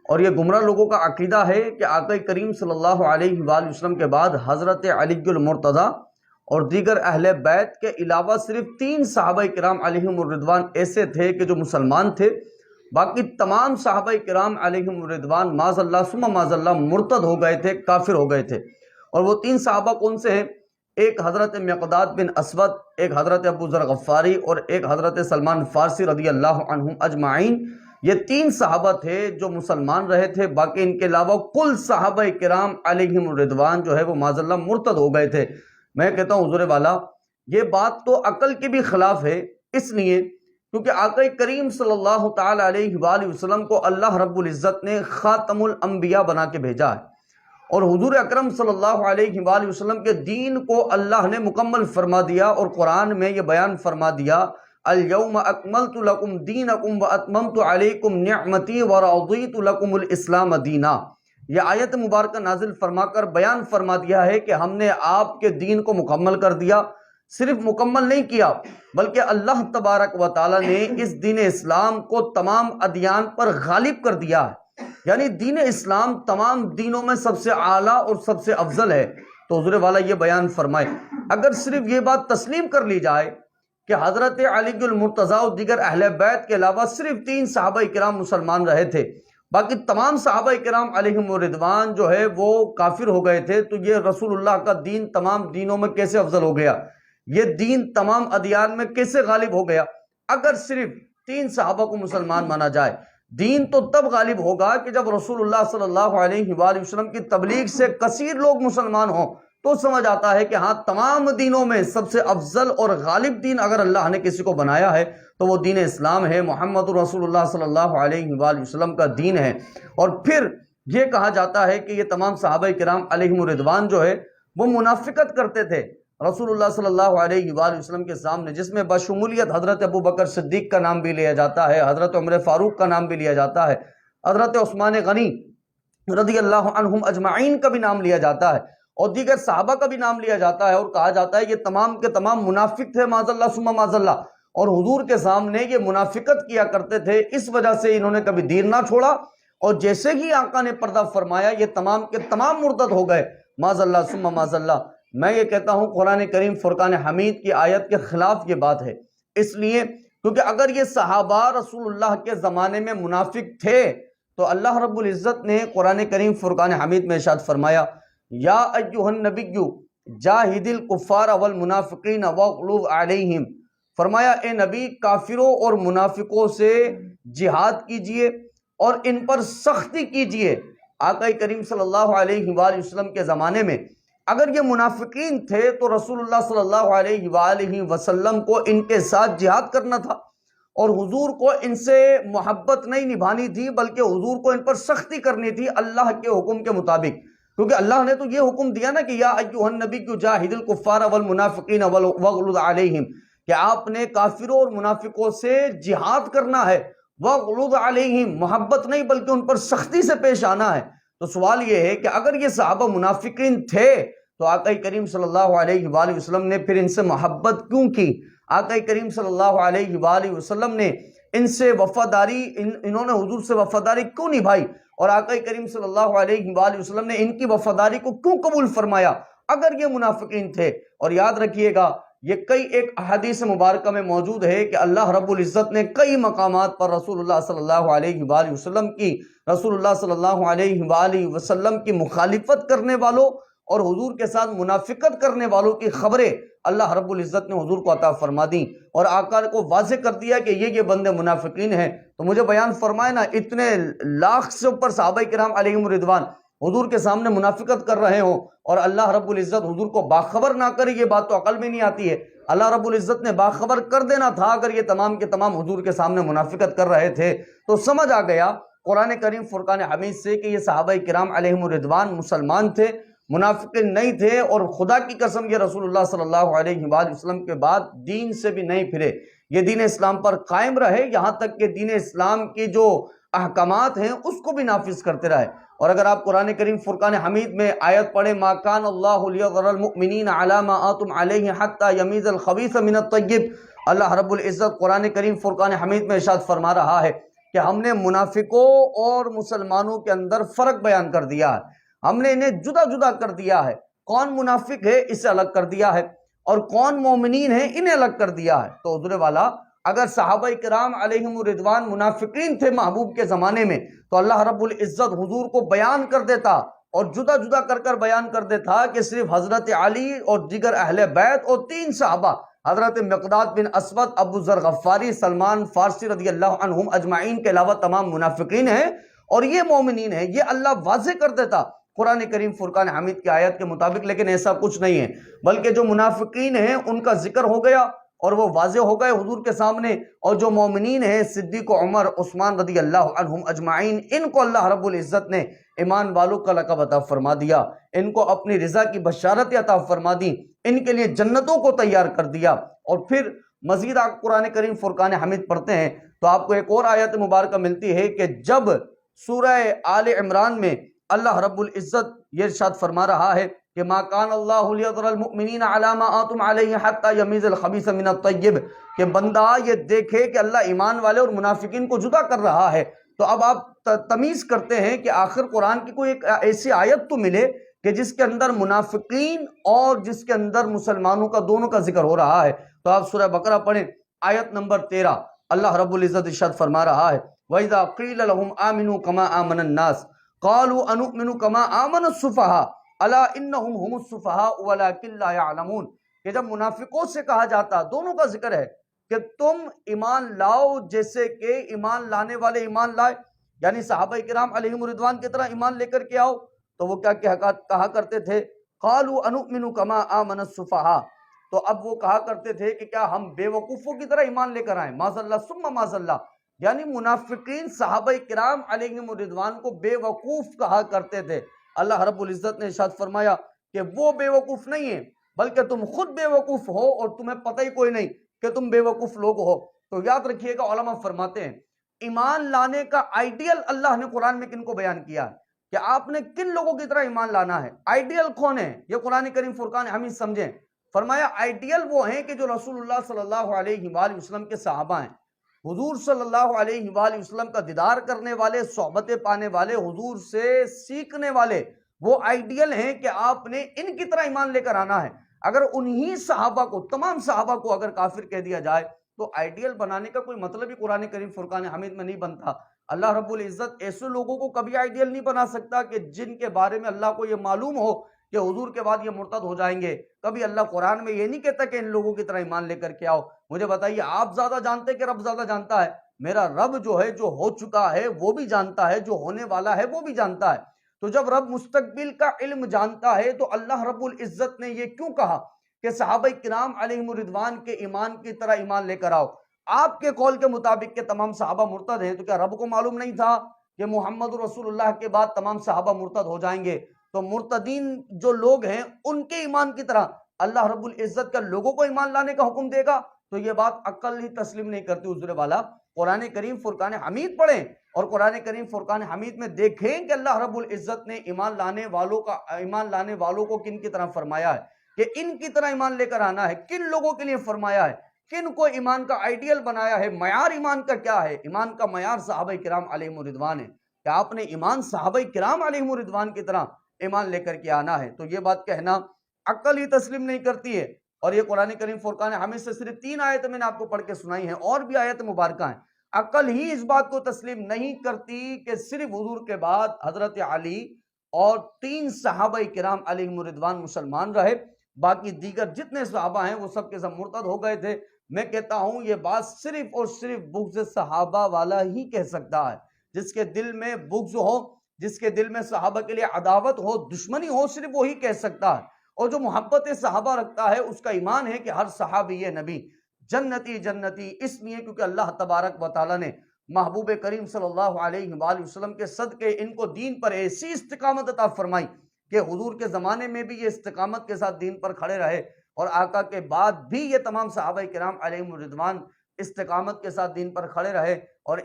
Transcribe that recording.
اور یہ گمراہ لوگوں کا عقیدہ ہے کہ آقا کریم صلی اللہ علیہ وآلہ وسلم کے بعد حضرت علی المرتضیٰ اور دیگر اہل بیت کے علاوہ صرف 3 صحابہ کرام علیہم الرضوان ایسے تھے کہ جو مسلمان تھے، باقی تمام صحابہ کرام علیہم الرضوان معاذ اللہ ثم معاذ اللہ مرتد ہو گئے تھے، کافر ہو گئے تھے۔ اور وہ 3 صحابہ کون سے ہیں؟ ایک حضرت مقداد بن اسود، ایک حضرت ابو ذر غفاری اور ایک حضرت سلمان فارسی رضی اللہ عنہم اجمعین۔ یہ 3 صحابہ تھے جو مسلمان رہے تھے، باقی ان کے علاوہ کل صحابہ کرام علیہم الرضوان جو ہے وہ معاذ اللہ مرتد ہو گئے تھے۔ میں کہتا ہوں حضور والا، یہ بات تو عقل کے بھی خلاف ہے، اس لیے کیونکہ آقا کریم صلی اللہ تعالی علیہ وآلہ وسلم کو اللہ رب العزت نے خاتم الانبیاء بنا کے بھیجا ہے، اور حضور اکرم صلی اللہ علیہ وآلہ وسلم کے دین کو اللہ نے مکمل فرما دیا، اور قرآن میں یہ بیان فرما دیا الیوم اکملت لکم دینکم واتممت علیکم نعمتی ورضیت لکم الاسلام دینا۔ یہ آیت مبارکہ نازل فرما کر بیان فرما دیا ہے کہ ہم نے آپ کے دین کو مکمل کر دیا۔ صرف مکمل نہیں کیا بلکہ اللہ تبارک و تعالی نے اس دین اسلام کو تمام ادیان پر غالب کر دیا ہے، یعنی دین اسلام تمام دینوں میں سب سے اعلیٰ اور سب سے افضل ہے۔ تو حضور والا یہ بیان فرمائے، اگر صرف یہ بات تسلیم کر لی جائے کہ حضرت علی المرتضیٰ اور دیگر اہل بیت کے علاوہ صرف 3 صحابہ کرام مسلمان رہے تھے، باقی تمام صحابہ کرام علیہم الرضوان جو ہے وہ کافر ہو گئے تھے، تو یہ رسول اللہ کا دین تمام دینوں میں کیسے افضل ہو گیا؟ یہ دین تمام ادیان میں کیسے غالب ہو گیا؟ اگر صرف 3 صحابہ کو مسلمان مانا جائے، دین تو تب غالب ہوگا کہ جب رسول اللہ صلی اللہ علیہ وآلہ وسلم کی تبلیغ سے کثیر لوگ مسلمان ہوں، تو سمجھ آتا ہے کہ ہاں تمام دینوں میں سب سے افضل اور غالب دین اگر اللہ نے کسی کو بنایا ہے تو وہ دین اسلام ہے، محمد رسول اللہ صلی اللہ علیہ وآلہ وسلم کا دین ہے۔ اور پھر یہ کہا جاتا ہے کہ یہ تمام صحابہ کرام علیہم الرضوان جو ہے وہ منافقت کرتے تھے رسول اللہ صلی اللہ علیہ وآلہ وسلم کے سامنے، جس میں بشمولیت حضرت ابو بکر صدیق کا نام بھی لیا جاتا ہے، حضرت عمر فاروق کا نام بھی لیا جاتا ہے، حضرت عثمان غنی رضی اللہ عنہم اجمعین کا بھی نام لیا جاتا ہے، اور دیگر صحابہ کا بھی نام لیا جاتا ہے، اور کہا جاتا ہے یہ تمام کے تمام منافق تھے معاذ اللہ ثم معاذ اللہ، اور حضور کے سامنے یہ منافقت کیا کرتے تھے، اس وجہ سے انہوں نے کبھی دین نہ چھوڑا، اور جیسے ہی آقا نے پردہ فرمایا یہ تمام کے تمام مرتد ہو گئے معاذ اللہ ثم معاذ اللہ۔ میں یہ کہتا ہوں قرآن کریم فرقان حمید کی آیت کے خلاف یہ بات ہے، اس لیے کیونکہ اگر یہ صحابہ رسول اللہ کے زمانے میں منافق تھے تو اللہ رب العزت نے قرآن کریم فرقان حمید میں ارشاد فرمایا یا ایھا النبی جاہد الکفار والمنافقین واغلظ علیہم، فرمایا اے نبی کافروں اور منافقوں سے جہاد کیجئے اور ان پر سختی کیجئے۔ آقا کریم صلی اللہ علیہ وآلہ وسلم کے زمانے میں اگر یہ منافقین تھے تو رسول اللہ صلی اللہ علیہ وآلہ وسلم کو ان کے ساتھ جہاد کرنا تھا، اور حضور کو ان سے محبت نہیں نبھانی تھی بلکہ حضور کو ان پر سختی کرنی تھی اللہ کے حکم کے مطابق، کیونکہ اللہ نے تو یہ حکم دیا نا کہ یا ایھا النبی جاہد الکفار والمنافقین واغلظ علیہم، کہ آپ نے کافروں اور منافقوں سے جہاد کرنا ہے، واغلظ علیہم محبت نہیں بلکہ ان پر سختی سے پیش آنا ہے۔ تو سوال یہ ہے کہ اگر یہ صحابہ منافقین تھے تو آقا کریم صلی اللہ علیہ وآلہ وسلم نے پھر ان سے محبت کیوں کی؟ آقا کریم صلی اللہ علیہ وآلہ وسلم نے ان سے وفاداری انہوں نے حضور سے وفاداری کیوں نبھائی، اور آقا کریم صلی اللہ علیہ وآلہ وسلم نے ان کی وفاداری کو کیوں قبول فرمایا اگر یہ منافقین تھے؟ اور یاد رکھیے گا یہ کئی ایک احادیث مبارکہ میں موجود ہے کہ اللہ رب العزت نے کئی مقامات پر رسول اللہ صلی اللہ علیہ وآلہ وسلم کی مخالفت کرنے والوں اور حضور کے ساتھ منافقت کرنے والوں کی خبریں اللہ رب العزت نے حضور کو عطا فرما دیں، اور آقا کو واضح کر دیا کہ یہ بندے منافقین ہیں۔ تو مجھے بیان فرمائے نا، اتنے لاکھ سے اوپر صحابہ کرام علیہم الرضوان حضور کے سامنے منافقت کر رہے ہوں اور اللہ رب العزت حضور کو باخبر نہ کرے، یہ بات تو عقل میں نہیں آتی ہے۔ اللہ رب العزت نے باخبر کر دینا تھا اگر یہ تمام کے تمام حضور کے سامنے منافقت کر رہے تھے۔ تو سمجھ آ گیا قرآن کریم فرقان حمید سے کہ یہ صحابہ کرام علیہم الرضوان مسلمان تھے، منافقین نہیں تھے، اور خدا کی قسم یہ رسول اللہ صلی اللہ علیہ وآلہ وسلم کے بعد دین سے بھی نہیں پھرے، یہ دین اسلام پر قائم رہے، یہاں تک کہ دین اسلام کی جو احکامات ہیں اس کو بھی نافذ کرتے رہے۔ اور اگر آپ قرآن کریم فرقان حمید میں آیت پڑھیں ما کان اللہ لیذر المؤمنین علی ما آنتم علیہ حتی یمیز الخبیث من الطیب، اللہ رب العزت قرآن کریم فرقان حمید میں ارشاد فرما رہا ہے کہ کہ ہم نے منافقوں اور مسلمانوں کے اندر فرق بیان کر دیا ہے، ہم نے انہیں جدا جدا کر دیا ہے، کون منافق ہے اسے الگ کر دیا ہے اور کون مومنین ہیں انہیں الگ کر دیا ہے۔ تو حضور والا اگر صحابہ کرام علیہم الرضوان منافقین تھے محبوب کے زمانے میں تو اللہ رب العزت حضور کو بیان کر دیتا اور جدا جدا کر کر بیان کر دیتا کہ صرف حضرت علی اور دیگر اہل بیت اور 3 صحابہ حضرت مقداد بن اسود، ابو ذر غفاری، سلمان فارسی رضی اللہ عنہم اجمعین کے علاوہ تمام منافقین ہیں اور یہ مومنین ہیں، یہ اللہ واضح کر دیتا قرآن کریم فرقان حمید کی آیت کے مطابق۔ لیکن ایسا کچھ نہیں ہے، بلکہ جو منافقین ہیں ان کا ذکر ہو گیا اور وہ واضح ہو گئے حضور کے سامنے، اور جو مومنین ہیں صدیق و عمر عثمان رضی اللہ عنہم اجمعین، ان کو اللہ رب العزت نے ایمان والوں کا لقب عطا فرما دیا، ان کو اپنی رضا کی بشارت عطا فرما دی، ان کے لیے جنتوں کو تیار کر دیا۔ اور پھر مزید آپ قرآن کریم فرقان حمید پڑھتے ہیں تو آپ کو ایک اور آیت مبارکہ ملتی ہے کہ جب سورہ آل عمران میں اللہ رب العزت یہ ارشاد فرما رہا ہے کہ ما کان اللہ لیذر المؤمنین علی ما انتم علیہ حتی یمیز الخبیث من الطیب، کہ بندہ یہ دیکھے کہ اللہ ایمان والے اور منافقین کو جدا کر رہا ہے۔ تو اب آپ تمیز کرتے ہیں کہ آخر قرآن کی کوئی ایک ایسی آیت تو ملے کہ جس کے اندر منافقین اور جس کے اندر مسلمانوں کا دونوں کا ذکر ہو رہا ہے۔ تو آپ سورہ بقرہ پڑھیں، آیت نمبر 13، اللہ رب العزت ارشاد فرما رہا ہے وَإِذَا قِيلَ لَهُمْ آمِنُوا كَمَا آمَنَ النَّاسُ قَالُوا أَنُؤْمِنُ كَمَا آمَنَ السُّفَهَاءُ أَلَا إِنَّهُمْ هُمُ السُّفَهَاءُ وَلَكِنْ لَا يَعْلَمُونَ، کہ جب منافقوں سے کہا جاتا، دونوں کا ذکر ہے کہ تم ایمان لاؤ جیسے کہ ایمان لانے والے ایمان لائے، یعنی صحابہ کرام علیہم الرضوان کی طرح ایمان لے کر کے آؤ، تو وہ کیا کہا کرتے تھے؟ قَالُوا أَنُؤْمِنُ كَمَا آمَنَ السُّفَهَاءُ، تو اب وہ کہا کرتے تھے کہ کیا ہم بے وقوفوں کی طرح ایمان لے کر آئیں؟ معاذ اللہ ثم معاذ اللہ، یعنی منافقین صحابہ کرام علیہم الرضوان کو بے وقوف کہا کرتے تھے۔ اللہ رب العزت نے ارشاد فرمایا کہ وہ بے وقوف نہیں ہیں بلکہ تم خود بے وقوف ہو اور تمہیں پتہ ہی کوئی نہیں کہ تم بے وقوف لوگ ہو۔ تو یاد رکھیے گا، علماء فرماتے ہیں ایمان لانے کا آئیڈیل اللہ نے قرآن میں کن کو بیان کیا ہے کہ آپ نے کن لوگوں کی طرح ایمان لانا ہے، آئیڈیل کون ہے، یہ قرآن کریم فرقان حمید سمجھیں۔ فرمایا آئیڈیل وہ ہیں کہ جو رسول اللہ صلی اللہ علیہ وآلہ وسلم کے صحابہ ہیں، حضور صلی اللہ علیہ وآلہ وسلم کا دیدار کرنے والے، صحبتیں پانے والے، حضور سے سیکھنے والے، وہ آئیڈیل ہیں کہ آپ نے ان کی طرح ایمان لے کر آنا ہے۔ اگر انہی صحابہ کو، تمام صحابہ کو اگر کافر کہہ دیا جائے تو آئیڈیل بنانے کا کوئی مطلب ہی قرآن کریم فرقان حمید میں نہیں بنتا۔ اللہ رب العزت ایسے لوگوں کو کبھی آئیڈیل نہیں بنا سکتا کہ جن کے بارے میں اللہ کو یہ معلوم ہو کہ حضور کے بعد یہ مرتد ہو جائیں گے۔ کبھی اللہ قرآن میں یہ نہیں کہتا کہ ان لوگوں کی طرح ایمان لے کر کے آؤ۔ مجھے بتائیے، آپ زیادہ جانتے کہ رب زیادہ جانتا ہے؟ میرا رب جو ہے، جو ہو چکا ہے وہ بھی جانتا ہے، جو ہونے والا ہے وہ بھی جانتا ہے۔ تو جب رب مستقبل کا علم جانتا ہے تو اللہ رب العزت نے یہ کیوں کہا کہ صحابہ کرام علیہم الرضوان کے ایمان کی طرح ایمان لے کر آؤ؟ آپ کے قول کے مطابق کہ تمام صحابہ مرتد ہیں، تو کیا رب کو معلوم نہیں تھا کہ محمد رسول اللہ کے بعد تمام صحابہ مرتد ہو جائیں گے؟ تو مرتدین جو لوگ ہیں ان کے ایمان کی طرح اللہ رب العزت کا لوگوں کو ایمان لانے کا حکم دے گا؟ تو یہ بات عقل ہی تسلیم نہیں کرتی حضور والا۔ قرآن کریم فرقان حمید پڑھیں اور قرآن کریم فرقان حمید میں دیکھیں کہ اللہ رب العزت نے ایمان لانے والوں کو کن کی طرح فرمایا ہے کہ ان کی طرح ایمان لے کر آنا ہے، کن لوگوں کے لیے فرمایا ہے، کن کو ایمان کا آئیڈیل بنایا ہے، معیار ایمان کا کیا ہے؟ ایمان کا معیار صحابہ کرام علیہم الرضوان ہے کہ آپ نے ایمان صحابہ کرام علیہم الرضوان کی طرح ایمان لے کر کے آنا ہے۔ تو یہ بات کہنا عقل ہی تسلیم نہیں کرتی ہے۔ اور یہ قرآن کریم فرقان حمید سے صرف 3 آیتیں میں نے آپ کو پڑھ کے سنائی ہیں، اور بھی آیت مبارکہ ہیں۔ عقل ہی اس بات کو تسلیم نہیں کرتی کہ صرف حضور کے بعد حضرت علی اور 3 صحابہ کرام علیہم الرضوان مسلمان رہے، باقی دیگر جتنے صحابہ ہیں وہ سب کے سب مرتد ہو گئے تھے۔ میں کہتا ہوں یہ بات صرف اور صرف بغض صحابہ والا ہی کہہ سکتا ہے۔ جس کے دل میں بغض ہو، جس کے دل میں صحابہ کے لیے عداوت ہو، دشمنی ہو، صرف وہی کہہ سکتا ہے۔ اور جو محبت صحابہ رکھتا ہے اس کا ایمان ہے کہ ہر صحابی نبی جنتی جنتی، اس لیے کیونکہ اللہ تبارک و تعالیٰ نے محبوب کریم صلی اللہ علیہ وآلہ وسلم کے صدقے ان کو دین پر ایسی استقامت عطا فرمائی کہ حضور کے زمانے میں بھی یہ استقامت کے ساتھ دین پر کھڑے رہے، اور آقا کے بعد بھی یہ تمام صحابہ کرام علیہم الرضوان استقامت کے ساتھ دین پر کھڑے رہے۔ اور